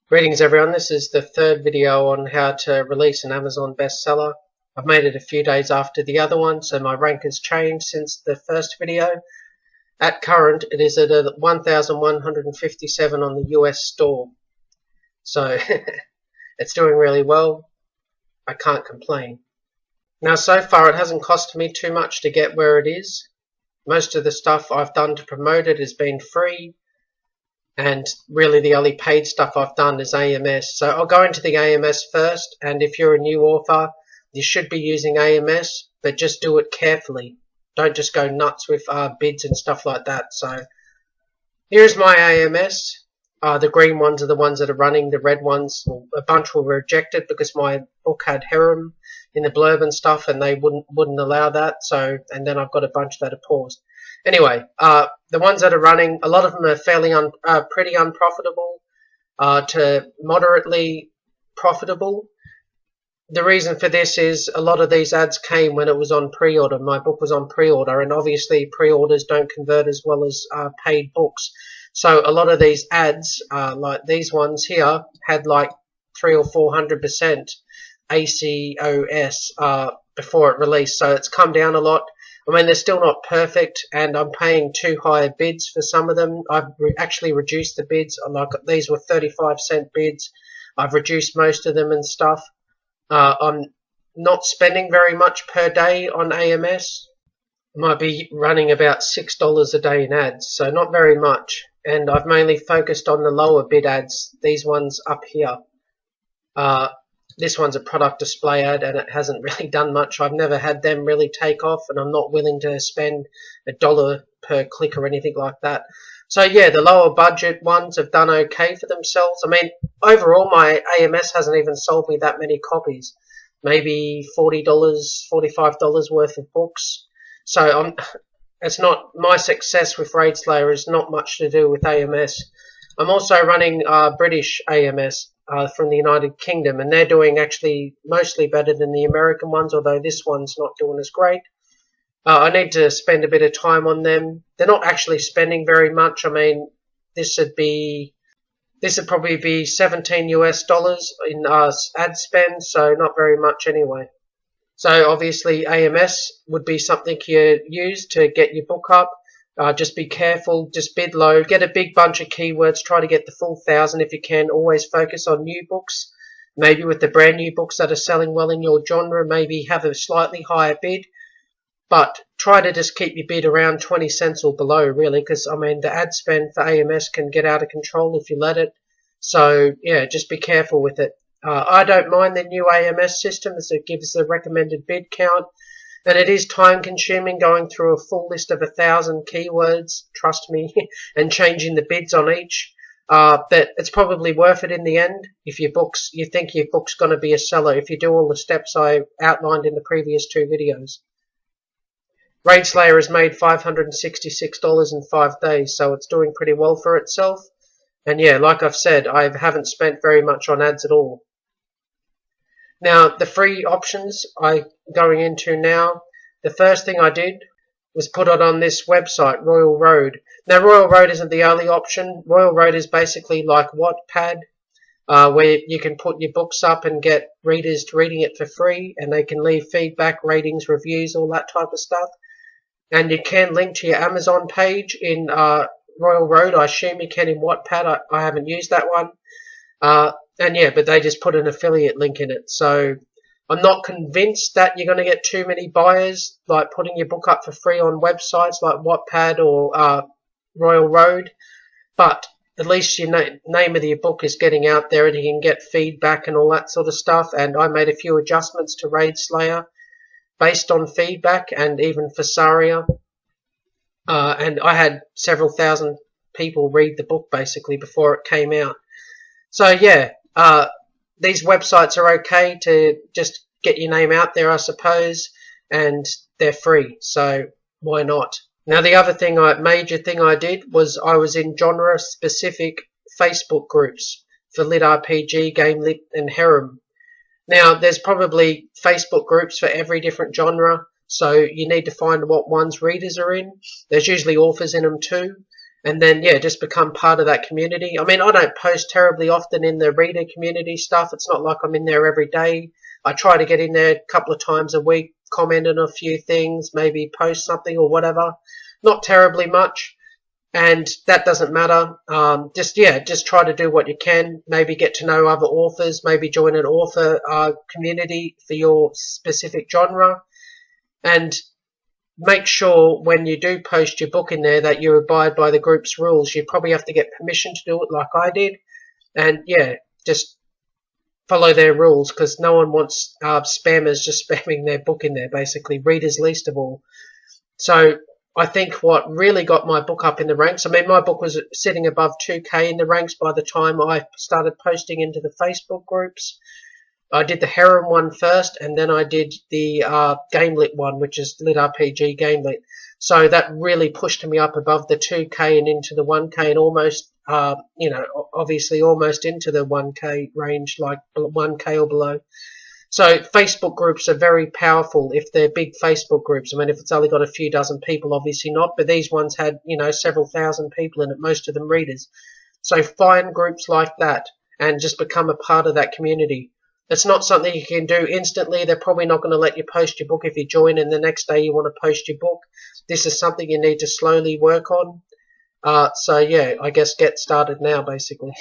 Greetings everyone, this is the third video on how to release an Amazon bestseller. I've made it a few days after the other one, so my rank has changed since the first video. At current, it is at 1,157 on the US store. So, it's doing really well. I can't complain. Now so far it hasn't cost me too much to get where it is. Most of the stuff I've done to promote it has been free. And really the only paid stuff I've done is AMS. So I'll go into the AMS first, and if you're a new author, you should be using AMS, but just do it carefully. Don't just go nuts with bids and stuff like that. So here's my AMS. The green ones are the ones that are running. The red ones, well, a bunch were rejected because my book had harem in the blurb and stuff, and they wouldn't allow that. So, and then I've got a bunch that are paused. Anyway, the ones that are running, a lot of them are fairly pretty unprofitable to moderately profitable. The reason for this is a lot of these ads came when it was on pre-order. My book was on pre-order, and obviously pre-orders don't convert as well as paid books. So a lot of these ads, like these ones here, had like 300 or 400% ACOS before it released. So it's come down a lot. I mean, they're still not perfect, and I'm paying too high bids for some of them. I've actually reduced the bids. Like, these were 35-cent bids. I've reduced most of them and stuff. I'm not spending very much per day on AMS. I might be running about $6 a day in ads, so not very much. And I've mainly focused on the lower bid ads, these ones up here. This one's a product display ad, and it hasn't really done much. I've never had them really take off, and I'm not willing to spend $1 per click or anything like that. So yeah, the lower budget ones have done okay for themselves. I mean, overall my AMS hasn't even sold me that many copies. Maybe $40, $45 worth of books. So it's not, my success with Raid Slayer is not much to do with AMS. I'm also running British AMS. From the United Kingdom, and they're doing actually mostly better than the American ones, although this one's not doing as great. I need to spend a bit of time on them. They're not actually spending very much. I mean, this would probably be $17 US in ad spend, so not very much anyway. So obviously AMS would be something you use to get your book up. Just be careful, just bid low, get a big bunch of keywords, try to get the full 1,000 if you can. Always focus on new books, maybe with the brand new books that are selling well in your genre, maybe have a slightly higher bid, but try to just keep your bid around 20 cents or below, really, because I mean the ad spend for AMS can get out of control if you let it. So yeah, just be careful with it. I don't mind the new AMS system as it gives the recommended bid count. And it is time consuming going through a full list of 1,000 keywords, trust me, and changing the bids on each. But it's probably worth it in the end if you think your book's going to be a seller, if you do all the steps I outlined in the previous two videos. Raid Slayer has made $566 in 5 days, so it's doing pretty well for itself. And yeah, like I've said, I haven't spent very much on ads at all. Now, the free options I'm going into now, the first thing I did was put it on this website, Royal Road. Now, Royal Road isn't the only option. Royal Road is basically like Wattpad, where you can put your books up and get readers reading it for free, and they can leave feedback, ratings, reviews, all that type of stuff. And you can link to your Amazon page in Royal Road. I assume you can in Wattpad. I haven't used that one. And yeah, but they just put an affiliate link in it. So I'm not convinced that you're going to get too many buyers, like putting your book up for free on websites like Wattpad or Royal Road. But at least your name of your book is getting out there, and you can get feedback and all that sort of stuff. And I made a few adjustments to Raid Slayer based on feedback, and even for Saria. And I had several thousand people read the book basically before it came out. So yeah, these websites are okay to just get your name out there, I suppose, and they're free, so why not? Now, the other thing, major thing I did was I was in genre-specific Facebook groups for Lit RPG, Game Lit, and Harem. Now, there's probably Facebook groups for every different genre, so you need to find what ones readers are in. There's usually authors in them too. and then yeah, just become part of that community. I mean, I don't post terribly often in the reader community stuff. It's not like I'm in there every day. I try to get in there a couple of times a week, comment on a few things, maybe post something or whatever. Not terribly much, and that doesn't matter. Just try to do what you can. Maybe get to know other authors. Maybe join an author community for your specific genre, and make sure when you do post your book in there that you abide by the group's rules. You probably have to get permission to do it like I did. And yeah, just follow their rules, because no one wants spammers just spamming their book in there, basically. Readers least of all. So I think what really got my book up in the ranks, I mean, my book was sitting above 2K in the ranks by the time I started posting into the Facebook groups. I did the Harem one first, and then I did the Gamelit one, which is Lit RPG Gamelit. So that really pushed me up above the 2K and into the 1K, and almost, obviously almost into the 1K range, like 1K or below. So Facebook groups are very powerful if they're big Facebook groups. I mean, if it's only got a few dozen people, obviously not, but these ones had, several thousand people in it, most of them readers. So find groups like that and just become a part of that community. It's not something you can do instantly. They're probably not going to let you post your book if you join and the next day you want to post your book. This is something you need to slowly work on. So yeah, I guess get started now, basically.